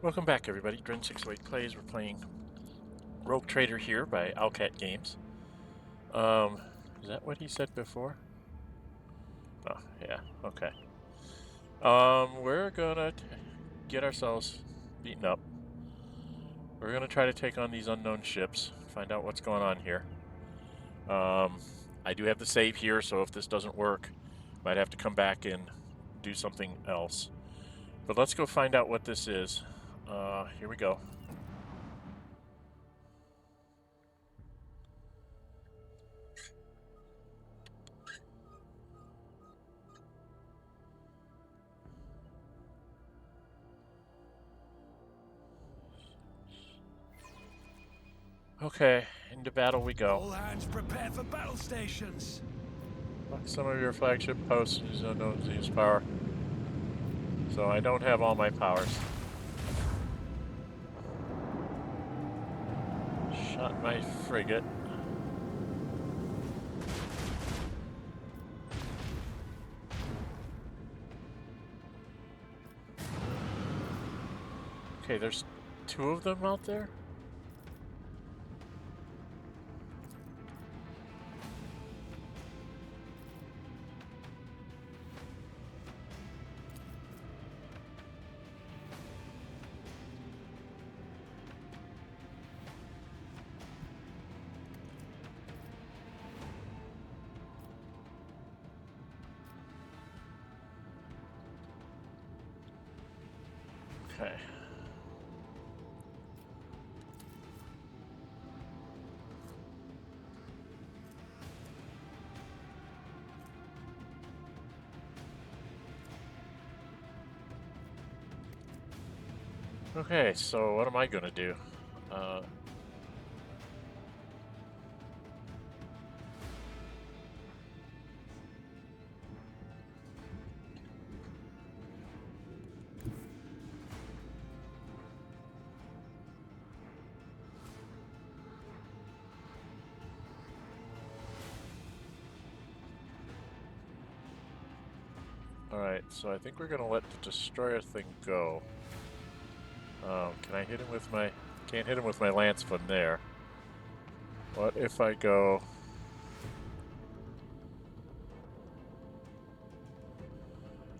Welcome back, everybody. Dren608 Plays. We're playing Rogue Trader here by Owlcat Games. Is that what he said before? Oh, yeah, okay. We're gonna get ourselves beaten up. We're gonna try to take on these unknown ships, find out what's going on here. I do have the save here, so if this doesn't work, might have to come back and do something else. But let's go find out what this is. Here we go. Okay, into battle we go. All hands prepare for battle stations. Lock some of your flagship posts use unknown Z's power. So I don't have all my powers. Shot my frigate. Okay, there's two of them out there? Okay. Okay, so what am I gonna do? Alright, so I think we're gonna let the destroyer thing go. Can I hit him with my... Can't hit him with my lance from there. What if I go...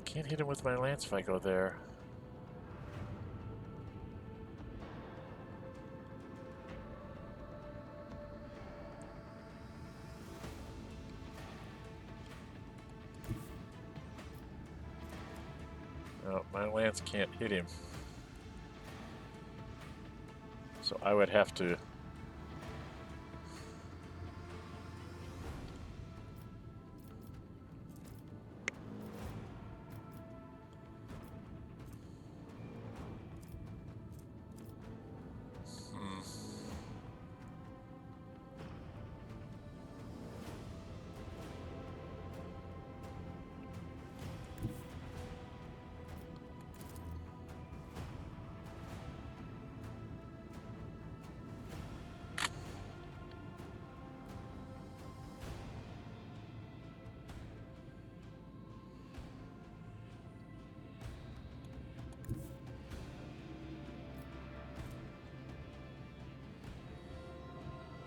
Can't hit him with my lance if I go there. No, my lance can't hit him. So I would have to...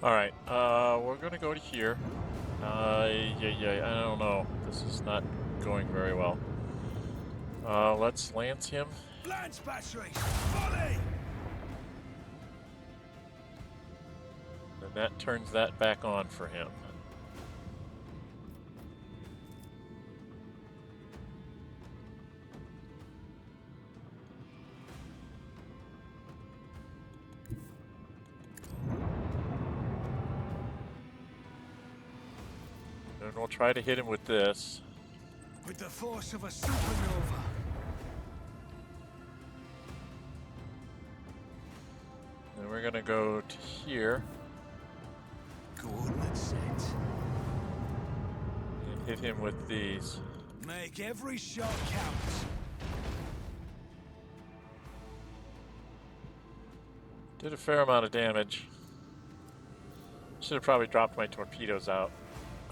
Alright, we're gonna go to here. I don't know. This is not going very well. Let's lance him. Lance batteries, volley! And that turns that back on for him. And we'll try to hit him with this. With the force of a supernova. Then we're gonna go to here. Coordinate set. And hit him with these. Make every shot count. Did a fair amount of damage. Should have probably dropped my torpedoes out.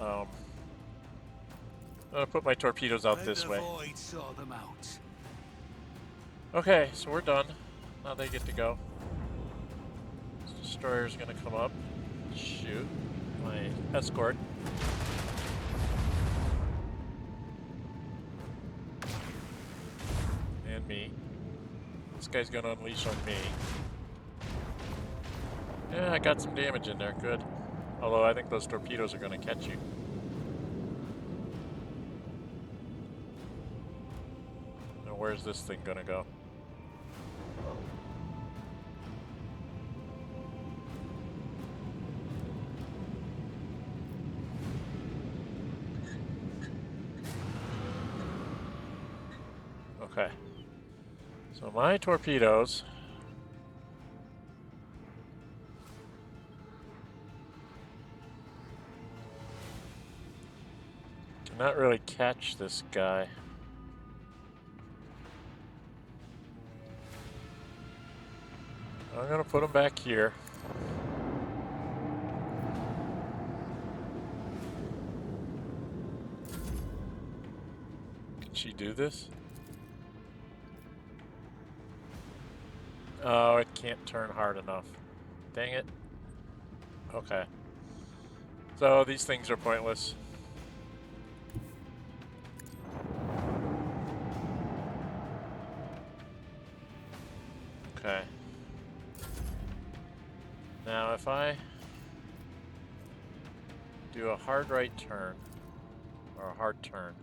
I'm gonna put my torpedoes out this way. Saw them out. Okay, so we're done. Now they get to go. This destroyer's gonna come up. Shoot. My escort. And me. This guy's gonna unleash on me. Yeah, I got some damage in there. Good. Although I think those torpedoes are gonna catch you. Now where's this thing gonna go? Okay. So my torpedoes cannot really catch this guy. I'm gonna put him back here. Can she do this? Oh, it can't turn hard enough. Dang it. Okay. So these things are pointless. Okay. Now if I do a hard right turn, or a hard turn,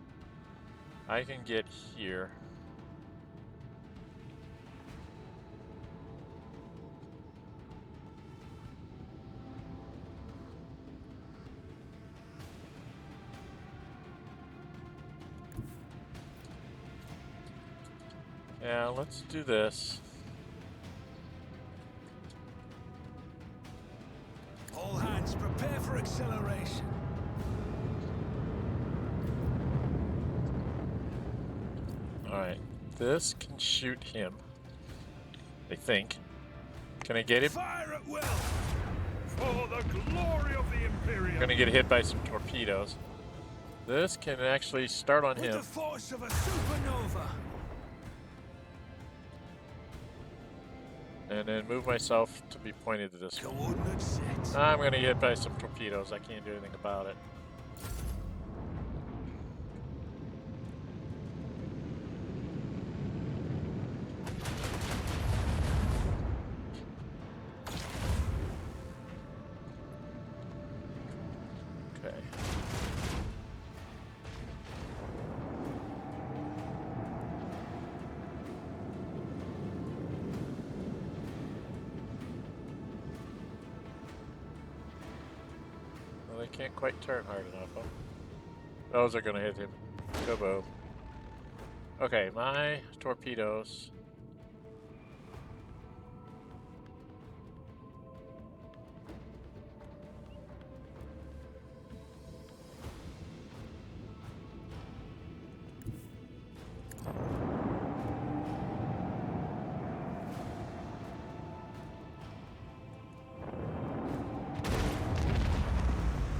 I can get here. Yeah, let's do this. All hands prepare for acceleration. Alright, this can shoot him. I think. Can I get him? Fire at will! For the glory of the Imperium! I'm gonna get hit by some torpedoes. This can actually start on With him. the force of a supernova! And then move myself to be pointed to this one. Coordinates set. I'm gonna get hit by some torpedoes. I can't do anything about it. Okay. Well, they can't quite turn hard enough, huh? Those are gonna hit him. Kaboom. Okay, my torpedoes.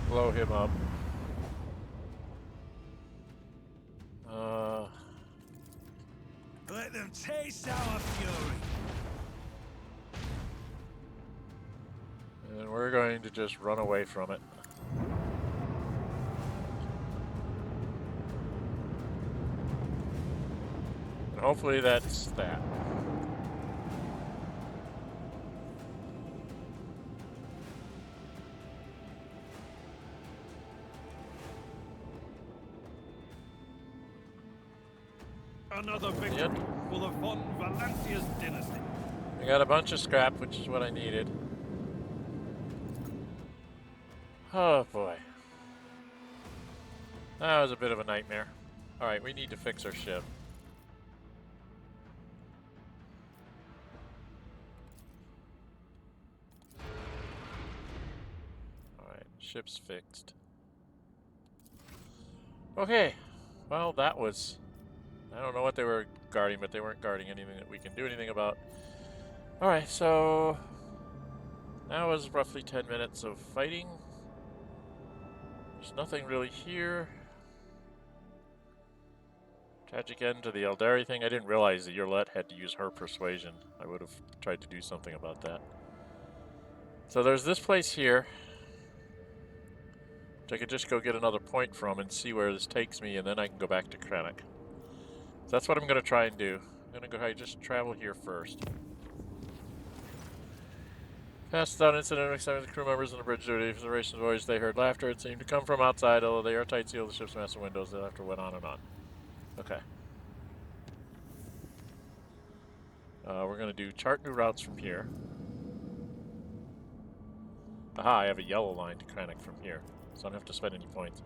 Blow him up. Let them taste our fury. And we're going to just run away from it. And hopefully that's that. Another victory for the von Valancia's dynasty. I got a bunch of scrap, which is what I needed. Oh boy. That was a bit of a nightmare. Alright, we need to fix our ship. Alright, ship's fixed. Okay. Well, that was... I don't know what they were guarding, but they weren't guarding anything that we can do anything about. Alright, so... that was roughly 10 minutes of fighting. There's nothing really here. Tragic end to the Eldari thing. I didn't realize that Yurlet had to use her persuasion. I would have tried to do something about that. So there's this place here, which I could just go get another point from and see where this takes me, and then I can go back to Cranach. So that's what I'm going to try and do. I'm going to go ahead and just travel here first. Past without incident, except the crew members on the bridge duty. For the duration of the voyage, they heard laughter. It seemed to come from outside, although the airtight seal of the ship's massive windows. The laughter went on and on. Okay. We're going to do chart new routes from here. Aha, I have a yellow line to Cranach from here, so I don't have to spend any points.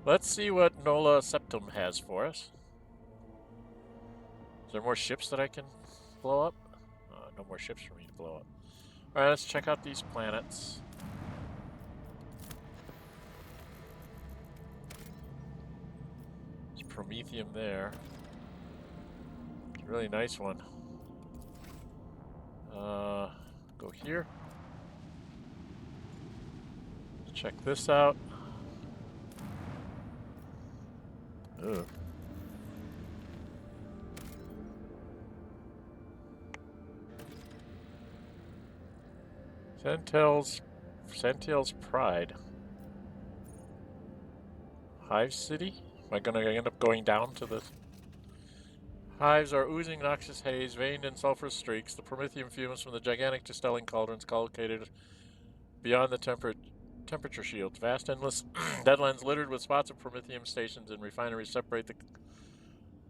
Let's see what Nolla Septum has for us. Is there more ships that I can blow up? No more ships for me to blow up. Alright, let's check out these planets. There's Promethium there. It's a really nice one. Go here. Check this out. Ugh. Santiel's Pride. Hive City? Am I gonna end up going down to the... Hives are oozing noxious haze, veined in sulfurous streaks. The Promethium fumes from the gigantic distilling cauldrons collocated beyond the temperature shields. Vast, endless deadlands littered with spots of Promethium stations and refineries separate the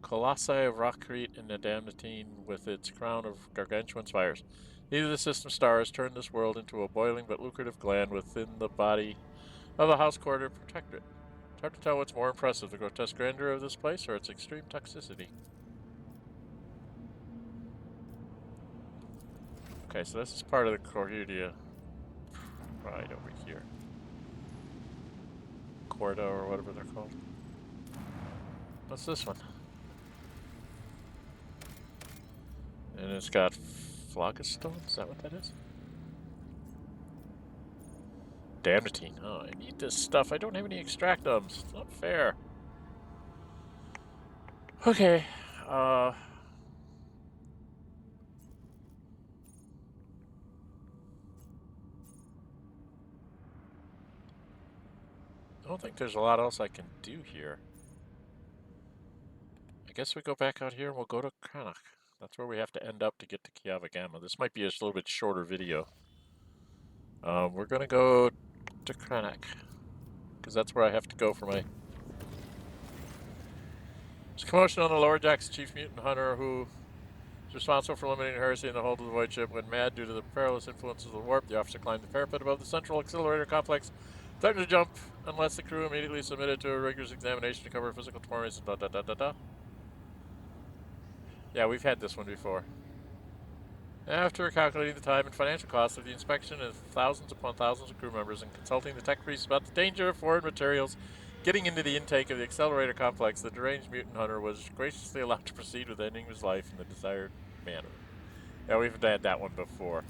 colossi of Drukhari and Adamantine with its crown of gargantuan spires. Either the system stars turned this world into a boiling but lucrative gland within the body of the House Chorda protectorate. It's hard to tell what's more impressive, the grotesque grandeur of this place or its extreme toxicity. Okay, so this is part of the Corhudia Pride over here. Chorda or whatever they're called. What's this one? And it's got Phlogiston? Is that what that is? Adamantine. Oh, I need this stuff. I don't have any extractums. It's not fair. Okay. I don't think there's a lot else I can do here. I guess we go back out here and we'll go to Cranach. That's where we have to end up to get to Kiavagama. This might be a little bit shorter video. We're going to go to Cranach, because that's where I have to go for my... There's commotion on the lower decks. Chief Mutant Hunter, who is responsible for eliminating heresy in the hold of the void ship, went mad due to the perilous influences of the warp. The officer climbed the parapet above the central accelerator complex, threatened to jump unless the crew immediately submitted to a rigorous examination to cover physical torments and da-da-da-da-da. Yeah, we've had this one before. After calculating the time and financial costs of the inspection of thousands upon thousands of crew members and consulting the tech priests about the danger of foreign materials getting into the intake of the accelerator complex, the deranged mutant hunter was graciously allowed to proceed with ending his life in the desired manner. Yeah, we've had that one before.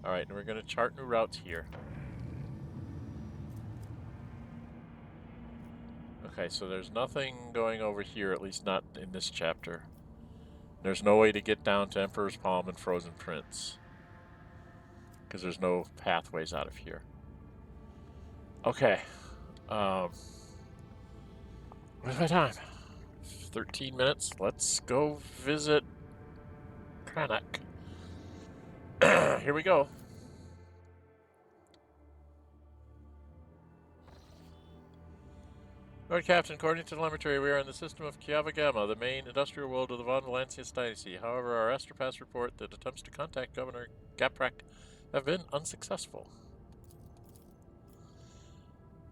Alright, and we're going to chart new routes here. Okay, so there's nothing going over here, at least not in this chapter. There's no way to get down to Emperor's Palm and Frozen Prince, because there's no pathways out of here. Okay. What's my time? 13 minutes. Let's go visit Cranach. Here we go. Lord Captain, according to telemetry, we are in the system of Kiavagama, the main industrial world of the Von Valancius dynasty. However, our Astropass report that attempts to contact Governor Gaprak have been unsuccessful.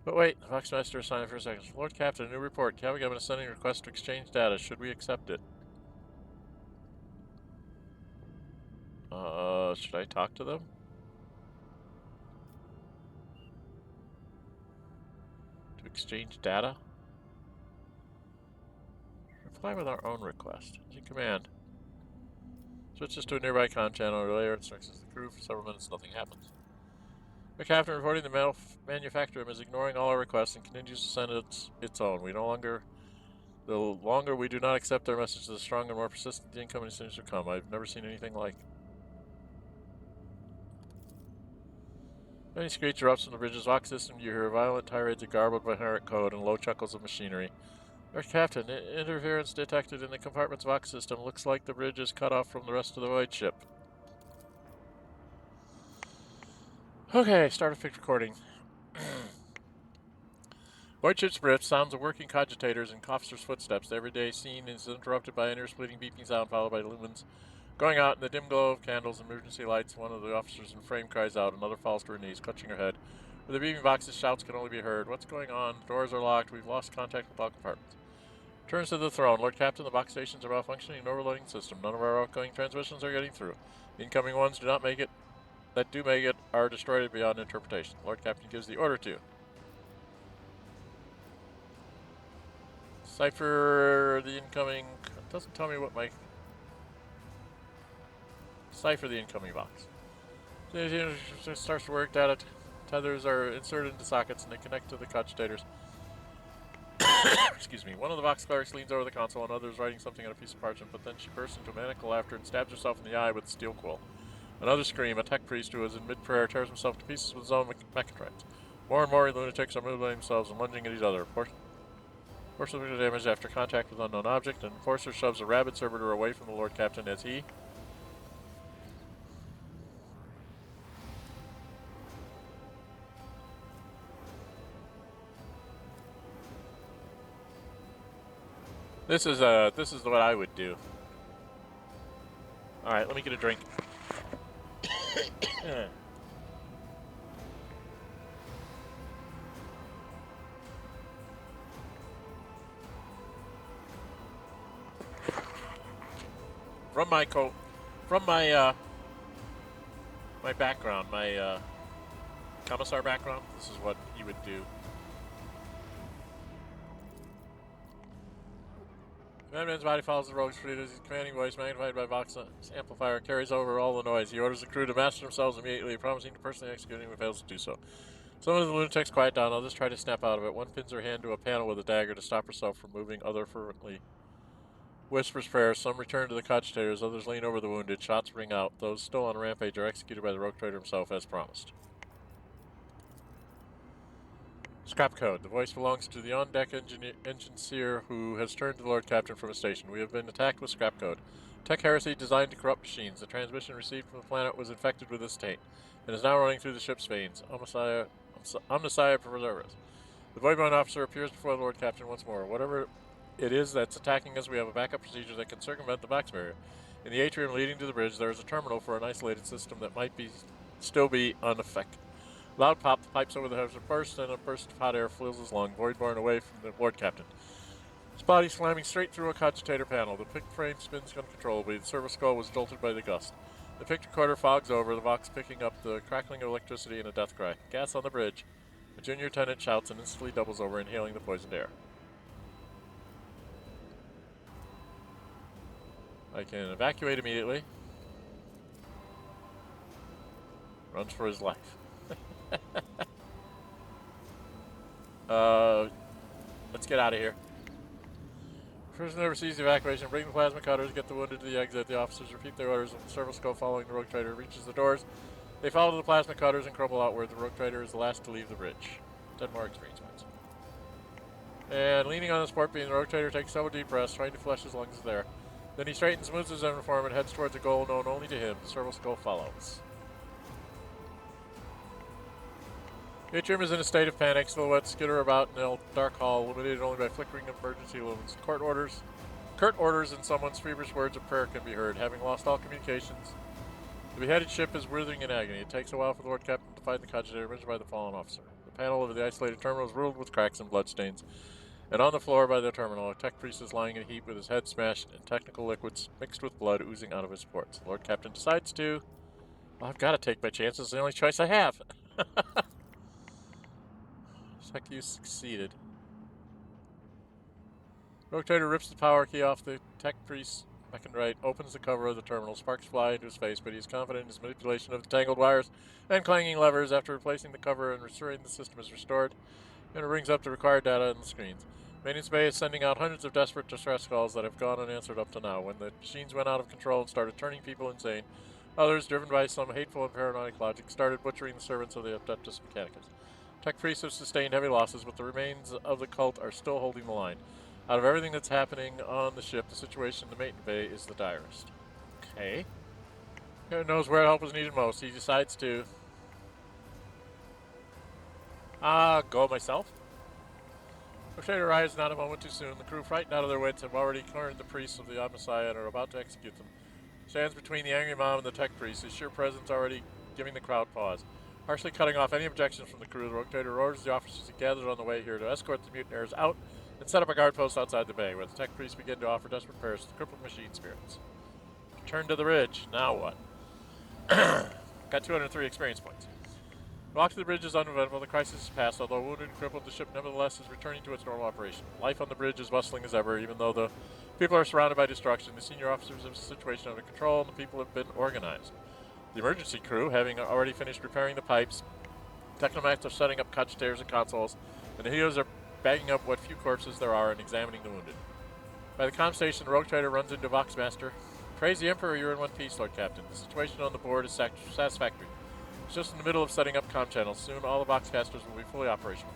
But wait, the Voxmaster is silent for a second. Lord Captain, a new report. Kiavagama is sending a request to exchange data. Should we accept it? Should I talk to them? To exchange data? Reply with our own request. In command. Switches to a nearby comm channel. Relay instructions to the crew. For several minutes, nothing happens. The captain reporting the manufacturer is ignoring all our requests and continues to send its own. The longer we do not accept their message, the stronger and more persistent the incoming seems to come. I've never seen anything like. Many screech erupts from the bridge's lock system. You hear violent tirades of garbled Warhammer code and low chuckles of machinery. Our captain, interference detected in the compartment's Vox system. Looks like the bridge is cut off from the rest of the void ship. Okay, start a fixed recording. Void ship's bridge sounds of working cogitators and officers' footsteps. The everyday scene is interrupted by an ear-splitting beeping sound followed by lumens going out in the dim glow of candles and emergency lights. One of the officers in frame cries out. Another falls to her knees, clutching her head. With the beeping boxes, shouts can only be heard. What's going on? The doors are locked. We've lost contact with all compartments. Turns to the throne. Lord Captain, the box stations are malfunctioning and overloading the system. None of our outgoing transmissions are getting through. The incoming ones do make it are destroyed beyond interpretation. Lord Captain gives the order to cipher the incoming. It doesn't tell me what my cipher the incoming box. It starts to work. Data tethers are inserted into sockets and they connect to the cogitators. Excuse me. One of the box clerics leans over the console, and others writing something on a piece of parchment, but then she bursts into maniacal laughter and stabs herself in the eye with a steel quill. Another scream. A tech priest who is in mid-prayer tears himself to pieces with his own mechatrons. More and more lunatics are mutilating themselves and lunging at each other. Force of damage after contact with unknown object, and Enforcer shoves a rabid servitor away from the Lord Captain as he... This is what I would do. Alright, let me get a drink. From my background, my commissar background, this is what he would do. Madman's body follows the rogue's freedom. His commanding voice, magnified by Vox amplifier, carries over all the noise. He orders the crew to master themselves immediately, promising to personally execute him if he fails to do so. Some of the lunatics quiet down, others try to snap out of it. One pins her hand to a panel with a dagger to stop herself from moving, other fervently whispers prayers. Some return to the cogitators, others lean over the wounded. Shots ring out. Those still on rampage are executed by the rogue trader himself as promised. Scrap code. The voice belongs to the on-deck engineer who has turned to the Lord Captain from his station. We have been attacked with scrap code. Tech heresy designed to corrupt machines. The transmission received from the planet was infected with this taint and is now running through the ship's veins. Omnissiah preserve us. The Voidbone officer appears before the Lord Captain once more. Whatever it is that's attacking us, we have a backup procedure that can circumvent the box barrier. In the atrium leading to the bridge, there is a terminal for an isolated system that might still be unaffected. Loud pop, the pipes over the heads are burst, and a burst of hot air fills his lung, void-borne away from the Lord Captain. His body slamming straight through a cogitator panel. The pick frame spins uncontrollably. The servo skull was jolted by the gust. The pick recorder fogs over, the Vox picking up the crackling of electricity and a death cry. Gas on the bridge. A junior tenant shouts and instantly doubles over, inhaling the poisoned air. I can evacuate immediately. Runs for his life. Let's get out of here. Prisoner receives the evacuation. Bring the plasma cutters. Get the wounded to the exit. The officers repeat their orders. When the servo skull following the rogue trader reaches the doors, they follow the plasma cutters and crumble outward. The rogue trader is the last to leave the bridge. 10 more experience points. And leaning on the support beam, the rogue trader takes several deep breaths, trying to flush his lungs there. Then he straightens, moves his uniform, and heads towards a goal known only to him. The servo skull follows. The atrium is in a state of panic. Silhouettes skitter about in a dark hall, illuminated only by flickering emergency lumens. Curt orders and someone's feverish words of prayer can be heard. Having lost all communications, the beheaded ship is writhing in agony. It takes a while for the Lord Captain to find the cogitator mentioned by the fallen officer. The panel of the isolated terminal is riddled with cracks and bloodstains, and on the floor by the terminal, a tech priest is lying in a heap with his head smashed and technical liquids mixed with blood oozing out of his ports. The Lord Captain decides to... Well, I've got to take my chances. It's the only choice I have. Heck, you succeeded. Rogue Trader rips the power key off the tech priest's Right opens the cover of the terminal. Sparks fly into his face, but he is confident in his manipulation of the tangled wires and clanging levers. After replacing the cover and ensuring the system is restored, and it brings up the required data on the screens. Maintenance Bay is sending out hundreds of desperate distress calls that have gone unanswered up to now. When the machines went out of control and started turning people insane, others, driven by some hateful and paranoid logic, started butchering the servants of the Adeptus Mechanicus. Tech priests have sustained heavy losses, but the remains of the cult are still holding the line. Out of everything that's happening on the ship, the situation in the Maintenance Bay is the direst. Okay. Who knows where help is needed most? He decides to... go myself? Torpedo arrives not a moment too soon. The crew, frightened out of their wits, have already cornered the priests of the Messiah and are about to execute them. Stands between the angry mom and the tech priest, his sheer presence already giving the crowd pause. Harshly cutting off any objections from the crew, the Rotator orders the officers he gathered on the way here to escort the mutineers out and set up a guard post outside the bay, where the tech priests begin to offer desperate prayers to the crippled machine spirits. Return to the ridge. Now what? Got 203 experience points. The walk to the bridge is uneventful. The crisis is past. Although wounded and crippled, the ship nevertheless is returning to its normal operation. Life on the bridge is bustling as ever, even though the people are surrounded by destruction. The senior officers have the situation under control, and the people have been organized. The emergency crew, having already finished repairing the pipes, technomats are setting up cut stairs and consoles, and the healers are bagging up what few corpses there are and examining the wounded. By the comm station, the rogue trader runs into Voxmaster. Praise the Emperor, you're in one piece, Lord Captain. The situation on the board is satisfactory. It's just in the middle of setting up comm channels. Soon all the Voxcasters will be fully operational.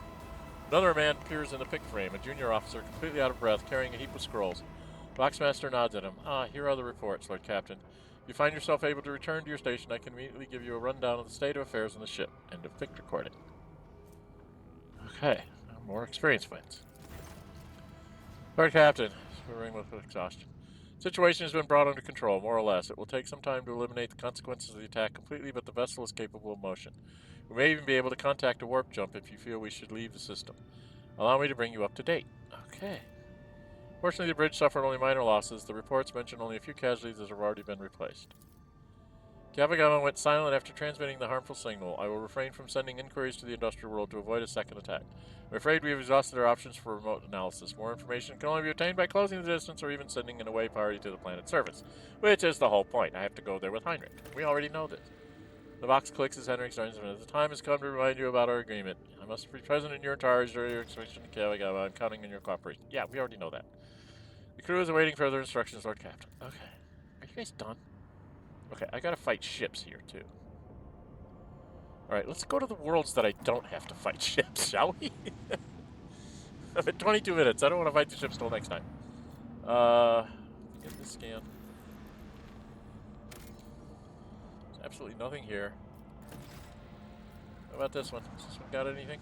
Another man appears in the pick frame, a junior officer, completely out of breath, carrying a heap of scrolls. Voxmaster nods at him. Here are the reports, Lord Captain. If you find yourself able to return to your station, I can immediately give you a rundown of the state of affairs on the ship. End of pick recording. Okay, more experience points. Lord Captain, swearing with exhaustion. Situation has been brought under control, more or less. It will take some time to eliminate the consequences of the attack completely, but the vessel is capable of motion. We may even be able to contact a warp jump if you feel we should leave the system. Allow me to bring you up to date. Okay. Fortunately, the bridge suffered only minor losses. The reports mention only a few casualties that have already been replaced. Kavagama went silent after transmitting the harmful signal. I will refrain from sending inquiries to the industrial world to avoid a second attack. I'm afraid we have exhausted our options for remote analysis. More information can only be obtained by closing the distance or even sending an away party to the planet's surface, which is the whole point. I have to go there with Heinrich. We already know this. The box clicks as Heinrich joins him. The time has come to remind you about our agreement. I must be present in your charge during your expedition to Kavagama. I'm counting on your cooperation. Yeah, we already know that. The crew is awaiting further instructions, Lord Captain. Okay. Are you guys done? Okay, I gotta fight ships here, too. Alright, let's go to the worlds that I don't have to fight ships, shall we? I'm at 22 minutes. I don't want to fight the ships till next time. Get this scan. There's absolutely nothing here. How about this one? Has this one got anything?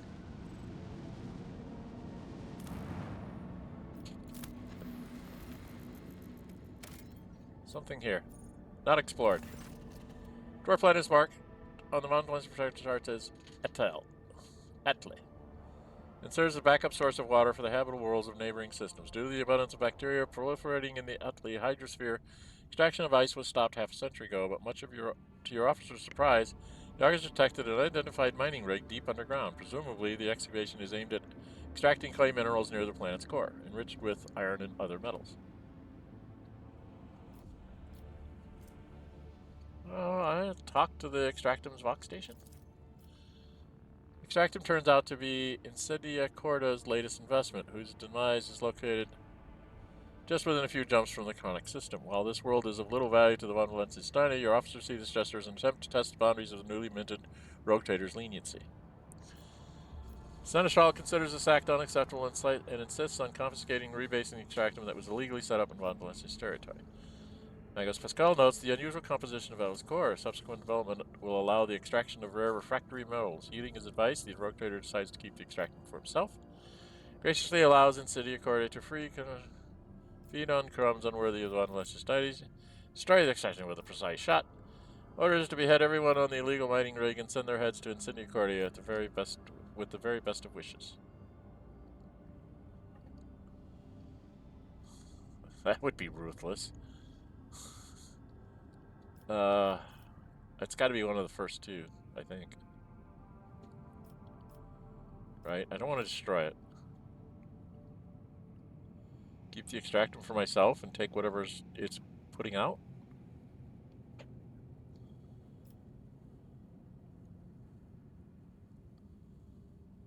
Something here. Not explored. Dwarf planet is marked on the Mountain One's protectorate as Atle. And serves as a backup source of water for the habitable worlds of neighboring systems. Due to the abundance of bacteria proliferating in the Atle hydrosphere, extraction of ice was stopped half a century ago, but to your officer's surprise, the Argus detected an unidentified mining rig deep underground. Presumably, the excavation is aimed at extracting clay minerals near the planet's core, enriched with iron and other metals. I talked to the Extractum's Vox station. Extractum turns out to be House Chorda's latest investment, whose demise is located just within a few jumps from the Cranach system. While this world is of little value to the Von Valencia's dynasty, your officers see this gesture as an attempt to test the boundaries of the newly minted Rotator's leniency. Seneschal considers this act unacceptable and insists on confiscating and rebasing the Extractum that was illegally set up in Von Valencia's territory. Magos Pascal notes the unusual composition of Atle's core. Subsequent development will allow the extraction of rare refractory metals. Heeding his advice, the Rotator decides to keep the extraction for himself. Graciously allows Insidia Corda to feed on crumbs unworthy of the Von Valencia's deities. Destroy the extraction with a precise shot. Orders to behead everyone on the illegal mining rig and send their heads to Insidia Corda with the very best of wishes. That would be ruthless. It's got to be one of the first two, I think. Right? I don't want to destroy it. Keep the extractum for myself and take whatever's its putting out.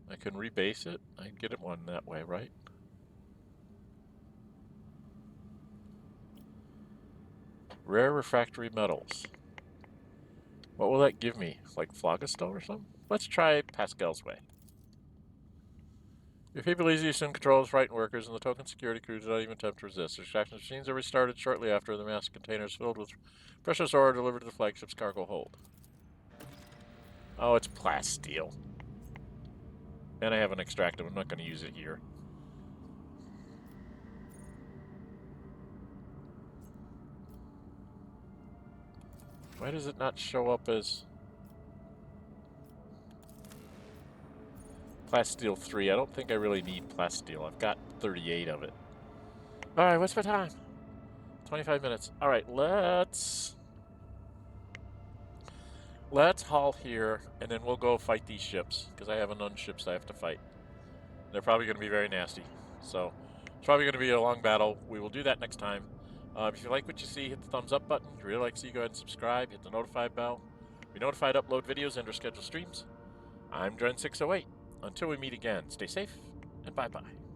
I can rebase it. I can get it one that way, right? Rare refractory metals. What will that give me? Like Phlogistones or something? Let's try Pascal's Way. Your people easily assume control of the frightened workers, and the token security crew do not even attempt to resist. Extraction machines are restarted shortly after the massive containers filled with precious ore delivered to the flagship's cargo hold. Oh, it's Plasteel. And I have an extractive. I'm not going to use it here. Why does it not show up as Plasteel 3? I don't think I really need Plasteel. I've got 38 of it. Alright, what's my time? 25 minutes. Alright, let's haul here, and then we'll go fight these ships, because I have enough ships I have to fight. They're probably going to be very nasty. So, it's probably going to be a long battle. We will do that next time. If you like what you see, hit the thumbs up button. If you really like to see, go ahead and subscribe. Hit the notify bell. Be notified to upload videos and or schedule streams. I'm Dren608. Until we meet again, stay safe, and bye-bye.